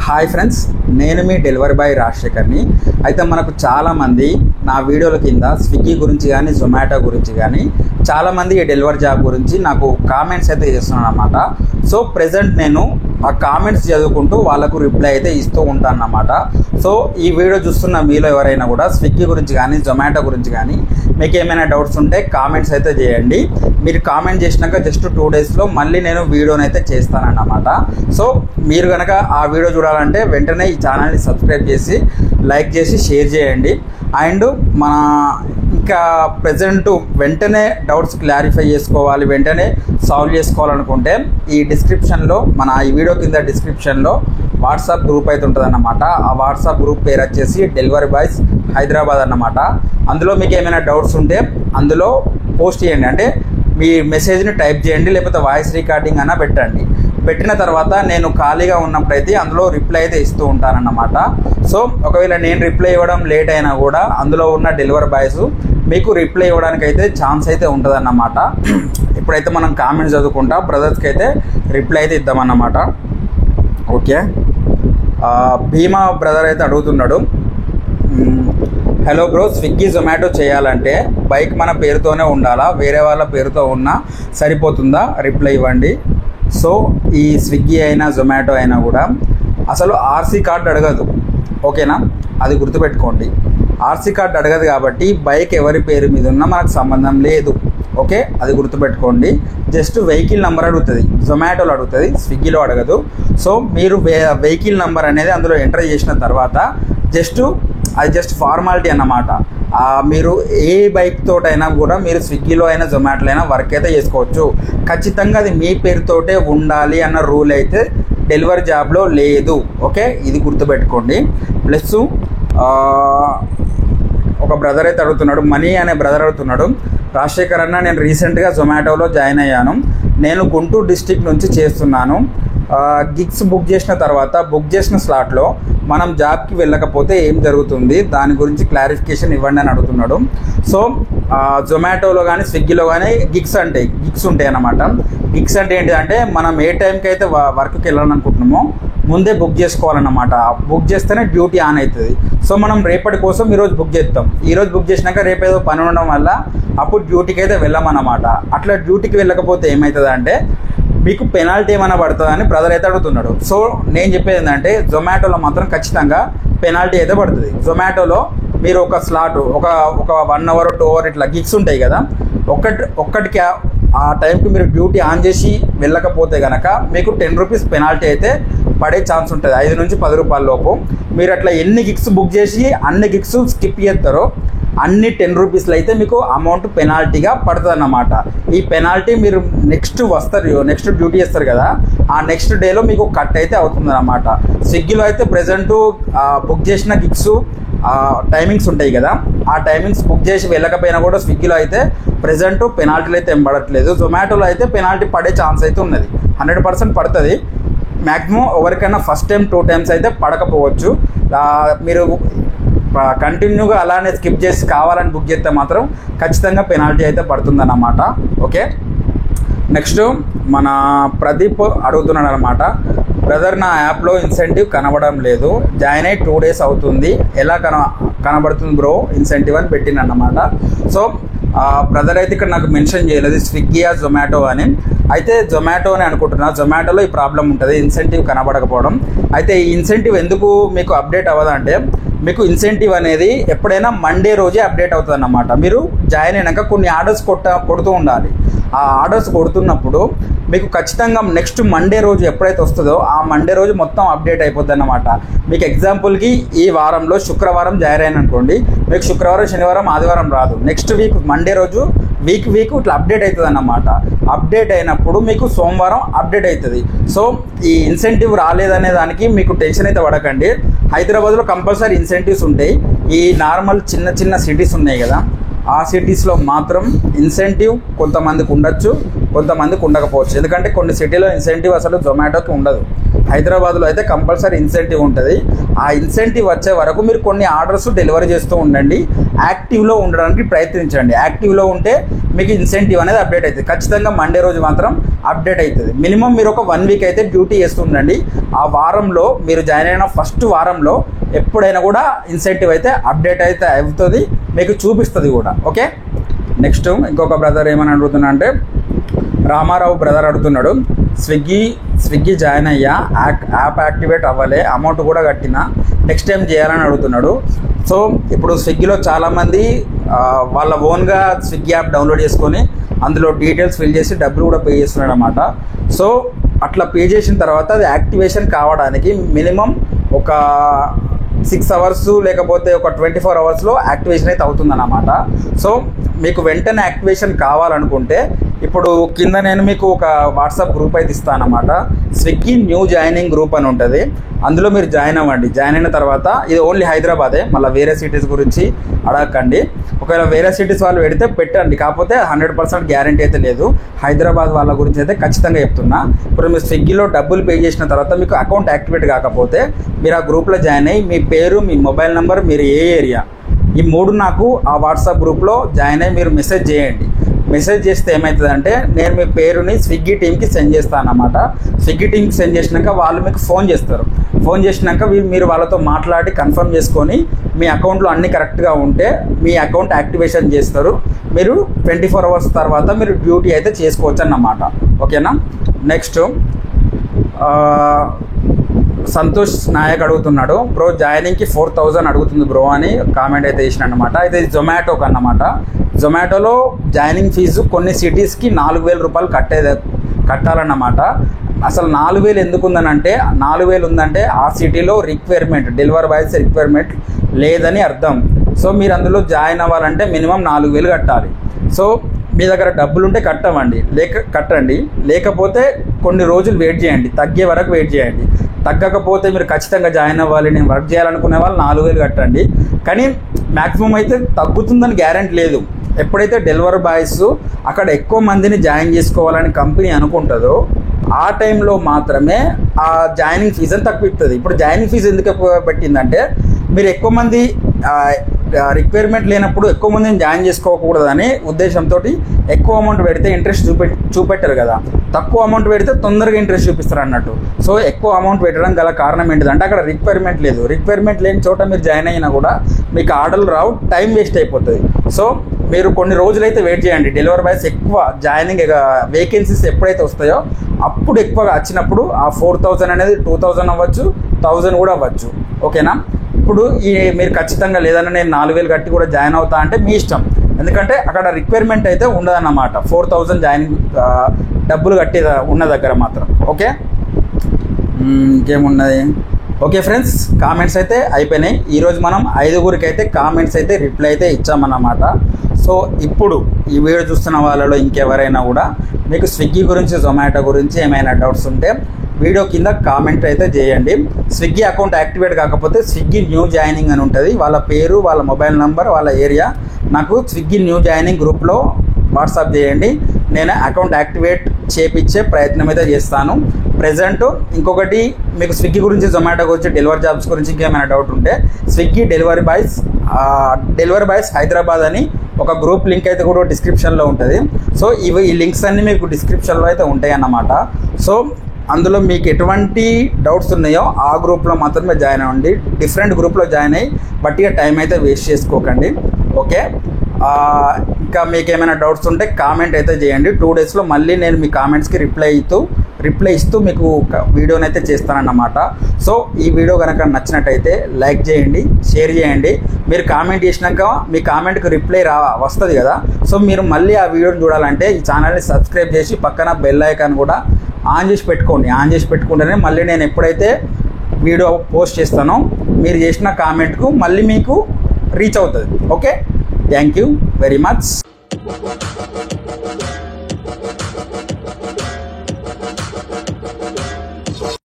Hi friends, నేను మీ delivery boy రాజశేఖర్ని. అయితే మనకు చాలామంది నా వీడియోల కింద స్విగ్గీ గురించి కానీ జొమాటో గురించి కానీ చాలామంది ఈ డెలివరీ జాబ్ గురించి నాకు కామెంట్స్ అయితే చేస్తున్నాను అన్నమాట. సో ప్రెజెంట్ నేను ఆ కామెంట్స్ చదువుకుంటూ వాళ్ళకు రిప్లై అయితే ఇస్తూ ఉంటాను అన్నమాట. సో ఈ వీడియో చూస్తున్న మీలో ఎవరైనా కూడా స్విగ్గీ గురించి కానీ జొమాటో గురించి కానీ మీకు ఏమైనా డౌట్స్ ఉంటే కామెంట్స్ అయితే చేయండి. మీరు కామెంట్ చేసినాక జస్ట్ 2 డేస్లో మళ్ళీ నేను వీడియోని అయితే చేస్తానన్నమాట. సో మీరు కనుక ఆ వీడియో చూడాలంటే వెంటనే ఈ ఛానల్ని సబ్స్క్రైబ్ చేసి లైక్ చేసి షేర్ చేయండి. అండ్ మన ఇంకా ప్రజెంట్ వెంటనే డౌట్స్ క్లారిఫై చేసుకోవాలి, వెంటనే సాల్వ్ చేసుకోవాలనుకుంటే ఈ డిస్క్రిప్షన్లో ఈ వీడియో కింద డిస్క్రిప్షన్లో వాట్సాప్ గ్రూప్ అయితే ఉంటుంది అన్నమాట. ఆ వాట్సాప్ గ్రూప్ పేరు వచ్చేసి డెలివరీ బాయ్స్ హైదరాబాద్ అన్నమాట. అందులో మీకు ఏమైనా డౌట్స్ ఉంటే అందులో పోస్ట్ చేయండి, అంటే మీ మెసేజ్ని టైప్ చేయండి, లేకపోతే వాయిస్ రికార్డింగ్ అన్న పెట్టండి. పెట్టిన తర్వాత నేను ఖాళీగా ఉన్నప్పుడైతే అందులో రిప్లై అయితే ఇస్తూ ఉంటానన్నమాట. సో ఒకవేళ నేను రిప్లై ఇవ్వడం లేట్ అయినా కూడా అందులో ఉన్న డెలివరీ బాయ్స్ మీకు రిప్లై ఇవ్వడానికి అయితే ఛాన్స్ అయితే ఉంటుందన్నమాట. ఇప్పుడైతే మనం కామెంట్స్ చదువుకుంటా బ్రదర్స్కి అయితే రిప్లై అయితే ఇద్దామన్నమాట. ఓకే, భీమా బ్రదర్ అయితే అడుగుతున్నాడు, హలో బ్రో, స్విగ్గీ జొమాటో చేయాలంటే బైక్ మన పేరుతోనే ఉండాలా, వేరే వాళ్ళ పేరుతో ఉన్నా సరిపోతుందా? రిప్లై ఇవ్వండి. సో ఈ స్విగ్గీ అయినా జొమాటో అయినా కూడా అసలు ఆర్సీ కార్డు అడగదు, ఓకేనా? అది గుర్తుపెట్టుకోండి. ఆర్సీ కార్డు అడగదు కాబట్టి బైక్ ఎవరి పేరు మీద ఉన్నా మనకు సంబంధం లేదు, ఓకే? అది గుర్తుపెట్టుకోండి. జస్ట్ వెహికల్ నెంబర్ అడుగుతుంది, జొమాటోలో అడుగుతుంది, స్విగ్గీలో అడగదు. సో మీరు వెహికల్ నెంబర్ అనేది అందులో ఎంటర్ చేసిన తర్వాత అది జస్ట్ ఫార్మాలిటీ అన్నమాట. మీరు ఏ బైక్ తోటైనా కూడా మీరు స్విగ్గీలో అయినా జొమాటోలో అయినా వర్క్ అయితే చేసుకోవచ్చు. ఖచ్చితంగా అది మీ పేరుతోటే ఉండాలి అన్న రూల్ అయితే డెలివరీ జాబ్లో లేదు, ఓకే? ఇది గుర్తుపెట్టుకోండి. ప్లస్ ఒక బ్రదర్ అయితే అడుగుతున్నాడు, మనీ అనే బ్రదర్ అడుగుతున్నాడు, రాజశేఖర్ అన్న, నేను రీసెంట్గా జొమాటోలో జాయిన్ అయ్యాను. నేను గుంటూరు డిస్ట్రిక్ట్ నుంచి చేస్తున్నాను. గిగ్స్ బుక్ చేసిన తర్వాత బుక్ చేసిన స్లాట్లో మనం జాబ్కి వెళ్ళకపోతే ఏం జరుగుతుంది, దాని గురించి క్లారిఫికేషన్ ఇవ్వండి అని అడుగుతున్నాడు. సో జొమాటోలో కానీ స్విగ్గీలో కానీ గిగ్స్ ఉంటాయి అన్నమాట. గిగ్స్ అంటే ఏంటిదంటే మనం ఏ టైంకి అయితే వర్క్కి వెళ్ళాలనుకుంటున్నామో ముందే బుక్ చేసుకోవాలన్నమాట. బుక్ చేస్తేనే డ్యూటీ ఆన్ అవుతుంది. సో మనం రేపటి కోసం ఈరోజు బుక్ చేస్తాం, ఈరోజు బుక్ చేసినాక రేపు ఏదో పని ఉండడం వల్ల అప్పుడు డ్యూటీకి అయితే వెళ్ళామన్నమాట. అట్లా డ్యూటీకి వెళ్ళకపోతే ఏమవుతుంది అంటే మీకు పెనాల్టీ ఏమైనా పడుతుందని బ్రదర్ అయితే అడుగుతున్నాడు. సో నేను చెప్పేది ఏంటంటే జొమాటోలో మాత్రం ఖచ్చితంగా పెనాల్టీ అయితే పడుతుంది. జొమాటోలో మీరు ఒక స్లాట్ ఒక 1 అవర్ 2 అవర్ ఇట్లా గిగ్స్ ఉంటాయి కదా, ఒక్కటికి ఆ టైంకి మీరు డ్యూటీ ఆన్ చేసి వెళ్ళకపోతే కనుక మీకు 10 రూపీస్ పెనాల్టీ అయితే పడే ఛాన్స్ ఉంటుంది, 5 నుంచి 10 రూపాయల లోపు. మీరు అట్లా ఎన్ని గిగ్స్ బుక్ చేసి అన్ని గిగ్స్ స్కిప్ చేస్తారో అన్ని 10 రూపీస్లో అయితే మీకు అమౌంట్ పెనాల్టీగా పడుతుంది అన్నమాట. ఈ పెనాల్టీ మీరు నెక్స్ట్ డ్యూటీ చేస్తారు కదా, ఆ నెక్స్ట్ డేలో మీకు కట్ అయితే అవుతుంది అన్నమాట. స్విగ్గీలో అయితే ప్రజెంట్ బుక్ చేసిన గిగ్స్ టైమింగ్స్ ఉంటాయి కదా, ఆ టైమింగ్స్ బుక్ చేసి వెళ్ళకపోయినా కూడా స్విగ్గీలో అయితే ప్రజెంట్ పెనాల్టీలు అయితే ఏం పడట్లేదు. జొమాటోలో అయితే పెనాల్టీ పడే ఛాన్స్ అయితే ఉన్నది, 100% పడుతుంది. మ్యాక్సిమం ఎవరికైనా ఫస్ట్ టైం 2 టైమ్స్ అయితే పడకపోవచ్చు. మీరు కంటిన్యూగా అలానే స్కిప్ చేసి కావాలని బుక్ చేస్తే మాత్రం ఖచ్చితంగా పెనాల్టీ అయితే పడుతుందన్నమాట, ఓకే? నెక్స్ట్ మన ప్రదీప్ అడుగుతున్నాడు అనమాట, బ్రదర్ నా యాప్లో ఇన్సెంటివ్ కనబడడం లేదు, జాయిన్ అయ్యి 2 డేస్ అవుతుంది, ఎలా కనబడుతుంది బ్రో ఇన్సెంటివ్ అని పెట్టినన్నమాట. సో బ్రదర్ అయితే ఇక్కడ నాకు మెన్షన్ చేయలేదు స్విగ్గీయా జొమాటో అని. అయితే జొమాటో అని అనుకుంటున్నా. జొమాటోలో ఈ ప్రాబ్లం ఉంటుంది, ఇన్సెంటివ్ కనబడకపోవడం. అయితే ఈ ఇన్సెంటివ్ ఎందుకు మీకు అప్డేట్ అవ్వదంటే మీకు ఇన్సెంటివ్ అనేది ఎప్పుడైనా మండే రోజే అప్డేట్ అవుతుంది అన్నమాట. మీరు జాయిన్ అయినాక కొన్ని ఆర్డర్స్ కొడుతూ ఉండాలి. ఆ ఆర్డర్స్ కొడుతున్నప్పుడు మీకు ఖచ్చితంగా నెక్స్ట్ మండే రోజు ఎప్పుడైతే వస్తుందో ఆ మండే రోజు మొత్తం అప్డేట్ అయిపోద్ది అన్నమాట. మీకు ఎగ్జాంపుల్కి ఈ వారంలో శుక్రవారం జాయిన్ అయిన అనుకోండి, మీకు శుక్రవారం శనివారం ఆదివారం రాదు, నెక్స్ట్ వీక్ మండే రోజు వీక్ ఇట్లా అప్డేట్ అవుతుంది అన్నమాట. అప్డేట్ అయినప్పుడు మీకు సోమవారం అప్డేట్ అవుతుంది. సో ఈ ఇన్సెంటివ్ రాలేదనే దానికి మీకు టెన్షన్ అయితే పడకండి. హైదరాబాద్లో కంపల్సరీ ఇన్సెంటివ్స్ ఉంటాయి. ఈ నార్మల్ చిన్న సిటీస్ ఉన్నాయి కదా, ఆ సిటీస్లో మాత్రం ఇన్సెంటివ్ కొంతమందికి ఉండొచ్చు, కొంతమందికి ఉండకపోవచ్చు. ఎందుకంటే కొన్ని సిటీలో ఇన్సెంటివ్ అసలు జొమాటోకి ఉండదు. హైదరాబాద్లో అయితే కంపల్సరీ ఇన్సెంటివ్ ఉంటుంది. ఆ ఇన్సెంటివ్ వచ్చే వరకు మీరు కొన్ని ఆర్డర్స్ డెలివరీ చేస్తూ ఉండండి. యాక్టివ్లో ఉండడానికి ప్రయత్నించండి. యాక్టివ్లో ఉంటే మీకు ఇన్సెంటివ్ అనేది అప్డేట్ అవుతుంది. ఖచ్చితంగా మండే రోజు మాత్రం అప్డేట్ అవుతుంది. మినిమం మీరు ఒక 1 వీక్ అయితే డ్యూటీ చేస్తూ ఉండండి. ఆ వారంలో మీరు జాయిన్ అయిన ఫస్ట్ వారంలో ఎప్పుడైనా కూడా ఇన్సెంటివ్ అయితే అప్డేట్ అయితే అవుతుంది, మీకు చూపిస్తుంది కూడా. ఓకే, నెక్స్ట్ ఇంకొక బ్రదర్ ఏమని అడుగుతున్నా అంటే, రామారావు బ్రదర్ అడుగుతున్నాడు, స్విగ్గీ జాయిన్ అయ్యా, యాప్ యాక్టివేట్ అవ్వలే, అమౌంట్ కూడా కట్టినా, నెక్స్ట్ టైం చేయాలని అడుగుతున్నాడు. సో ఇప్పుడు స్విగ్గీలో చాలామంది వాళ్ళ ఓన్గా స్విగ్గీ యాప్ డౌన్లోడ్ చేసుకొని అందులో డీటెయిల్స్ ఫిల్ చేసి డబ్బులు కూడా పే చేస్తున్నాడు అన్నమాట. సో అట్లా పే చేసిన తర్వాత అది యాక్టివేషన్ కావడానికి మినిమం ఒక 6 అవర్స్ లేకపోతే ఒక 24 అవర్స్లో యాక్టివేషన్ అయితే అవుతుందన్నమాట. సో మీకు వెంటనే యాక్టివేషన్ కావాలనుకుంటే ఇప్పుడు కింద నేను మీకు ఒక వాట్సాప్ గ్రూప్ అయితే ఇస్తానన్నమాట. స్విగ్గీ న్యూ జాయినింగ్ గ్రూప్ అని ఉంటుంది. అందులో మీరు జాయిన్ అవ్వండి. జాయిన్ అయిన తర్వాత ఇది ఓన్లీ హైదరాబాదే, మళ్ళీ వేరే సిటీస్ గురించి అడగకండి. ఒకవేళ వేరే సిటీస్ వాళ్ళు పెడితే పెట్టండి, కాకపోతే 100% గ్యారంటీ అయితే లేదు. హైదరాబాద్ వాళ్ళ గురించి అయితే ఖచ్చితంగా చెప్తున్నా. ఇప్పుడు మీరు స్విగ్గీలో డబ్బులు పే చేసిన తర్వాత మీకు అకౌంట్ యాక్టివేట్ కాకపోతే మీరు ఆ గ్రూప్లో జాయిన్ అయ్యి మీ పేరు, మీ మొబైల్ నెంబర్, మీరు ఏ ఏరియా, ఈ 3 నాకు ఆ వాట్సాప్ గ్రూప్లో జాయిన్ అయ్యి మీరు మెసేజ్ చేయండి. మెసేజ్ చేస్తే ఏమవుతుందంటే నేను మీ పేరుని స్విగ్గీ టీమ్కి సెండ్ చేస్తాను అన్నమాట. స్విగ్గీ టీమ్కి సెండ్ చేసినాక వాళ్ళు మీకు ఫోన్ చేస్తారు. ఫోన్ చేసినాక మీరు వాళ్ళతో మాట్లాడి కన్ఫర్మ్ చేసుకొని మీ అకౌంట్లో అన్నీ కరెక్ట్గా ఉంటే మీ అకౌంట్ యాక్టివేషన్ చేస్తారు. మీరు 24 అవర్స్ తర్వాత మీరు డ్యూటీ అయితే చేసుకోవచ్చు అన్నమాట. ఓకేనా, నెక్స్ట్ సంతోష్ నాయక్ అడుగుతున్నాడు, బ్రో జాయినింగ్కి 4000 అడుగుతుంది బ్రో అని కామెంట్ అయితే చేసిన అన్నమాట. అయితే ఇది జొమాటోకి అన్నమాట. జొమాటోలో జాయినింగ్ ఫీజు కొన్ని సిటీస్కి 4000 రూపాయలు కట్టాలన్నమాట. అసలు 4000 ఎందుకు ఉందనంటే, 4000 ఉందంటే ఆ సిటీలో రిక్వైర్మెంట్, డెలివరీ బాయ్స్ రిక్వైర్మెంట్ లేదని అర్థం. సో మీరు అందులో జాయిన్ అవ్వాలంటే మినిమం 4000 కట్టాలి. సో మీ దగ్గర డబ్బులుంటే కట్టండి, లేకపోతే కొన్ని రోజులు వెయిట్ చేయండి, తగ్గే వరకు వెయిట్ చేయండి. తగ్గకపోతే మీరు ఖచ్చితంగా జాయిన్ అవ్వాలి, నేను వర్క్ చేయాలనుకునే వాళ్ళు 4000 కట్టండి. కానీ మ్యాక్సిమం అయితే తగ్గుతుందని గ్యారెంటీ లేదు. ఎప్పుడైతే డెలివరీ బాయ్స్ అక్కడ ఎక్కువ మందిని జాయిన్ చేసుకోవాలని కంపెనీ అనుకుంటుందో ఆ టైంలో మాత్రమే ఆ జాయినింగ్ ఫీజు అని తగ్గిస్తుంది. ఇప్పుడు జాయినింగ్ ఫీజు ఎందుకు ఎక్కువ పెట్టిందంటే, మీరు ఎక్కువ మంది రిక్వైర్మెంట్ లేనప్పుడు ఎక్కువ మందిని జాయిన్ చేసుకోకూడదని ఉద్దేశంతో ఎక్కువ అమౌంట్ పెడితే ఇంట్రెస్ట్ చూపెట్టరు కదా, తక్కువ అమౌంట్ పెడితే తొందరగా ఇంట్రెస్ట్ చూపిస్తారు అన్నట్టు. సో ఎక్కువ అమౌంట్ పెట్టడం గల కారణం ఏంటిదంటే అక్కడ రిక్వైర్మెంట్ లేదు. రిక్వైర్మెంట్ లేని చోట మీరు జాయిన్ అయినా కూడా మీకు ఆర్డర్లు రావు, టైం వేస్ట్ అయిపోతుంది. సో మీరు కొన్ని రోజులైతే వెయిట్ చేయండి. డెలివరీ బాయ్స్ ఎక్కువ జాయినింగ్ వేకెన్సీస్ ఎప్పుడైతే వస్తాయో అప్పుడు ఎక్కువగా వచ్చినప్పుడు ఆ 4000 అనేది 2000 అవ్వచ్చు, 1000 కూడా అవ్వచ్చు. ఓకేనా, ఇప్పుడు మీరు ఖచ్చితంగా లేదన్నా నేను 4000 కట్టి కూడా జాయిన్ అవుతా అంటే మీ ఇష్టం. ఎందుకంటే అక్కడ రిక్వైర్మెంట్ అయితే ఉండదన్నమాట 4000 జాయినింగ్ డబ్బులు కట్టి ఉన్న దగ్గర మాత్రం. ఓకే, ఇంకేమున్నది? ఓకే ఫ్రెండ్స్, కామెంట్స్ అయితే అయిపోయినాయి. ఈరోజు మనం 5గురికి అయితే కామెంట్స్ అయితే రిప్లై అయితే ఇచ్చామన్నమాట. సో ఇప్పుడు ఈ వీడియో చూస్తున్న వాళ్ళలో ఇంకెవరైనా కూడా మీకు స్విగ్గీ గురించి, జొమాటో గురించి ఏమైనా డౌట్స్ ఉంటే వీడియో కింద కామెంట్ అయితే చేయండి. స్విగ్గీ అకౌంట్ యాక్టివేట్ కాకపోతే స్విగ్గీ న్యూ జాయినింగ్ అని ఉంటుంది. వాళ్ళ పేరు, వాళ్ళ మొబైల్ నెంబర్, వాళ్ళ ఏరియా నాకు స్విగ్గీ న్యూ జాయినింగ్ గ్రూప్లో వాట్సాప్ చేయండి. నేను అకౌంట్ యాక్టివేట్ చేయించే ప్రయత్నం అయితే చేస్తాను. ప్రెజెంట్ ఇంకొకటి మీకు స్విగ్గీ గురించి, జొమాటో గురించి, డెలివరీ జాబ్స్ గురించి ఇంకేమైనా డౌట్ ఉంటే స్విగ్గీ డెలివరీ బాయ్స్ హైదరాబాద్ అని ఒక గ్రూప్ లింక్ అయితే కూడా డిస్క్రిప్షన్లో ఉంటుంది. సో ఈ లింక్స్ అన్నీ మీకు డిస్క్రిప్షన్లో అయితే ఉంటాయి అన్నమాట. సో అందులో మీకు ఎటువంటి డౌట్స్ ఉన్నాయో ఆ గ్రూప్లో మాత్రమే జాయిన్ అవ్వండి. డిఫరెంట్ గ్రూప్లో జాయిన్ అయ్యి బట్టిగా టైం అయితే వేస్ట్ చేసుకోకండి. ఓకే, ఇంకా మీకు ఏమైనా డౌట్స్ ఉంటే కామెంట్ అయితే చేయండి. 2 డేస్లో మళ్ళీ నేను మీ కామెంట్స్కి రిప్లై ఇస్తూ మీకు వీడియోని అయితే చేస్తానన్నమాట. సో ఈ వీడియో కనుక నచ్చినట్టయితే లైక్ చేయండి, షేర్ చేయండి. మీరు కామెంట్ చేసినాక మీ కామెంట్కి రిప్లై వస్తుంది కదా. సో మీరు మళ్ళీ ఆ వీడియోని చూడాలంటే ఈ ఛానల్ని సబ్స్క్రైబ్ చేసి పక్కన బెల్ ఐకాన్ కూడా ఆన్ చేసి పెట్టుకోండి. ఆన్ చేసి పెట్టుకుంటేనే మళ్ళీ నేను ఎప్పుడైతే వీడియో పోస్ట్ చేస్తానో మీరు చేసిన కామెంట్కు మళ్ళీ మీకు రీచ్ అవుతుంది. Okay, thank you very much.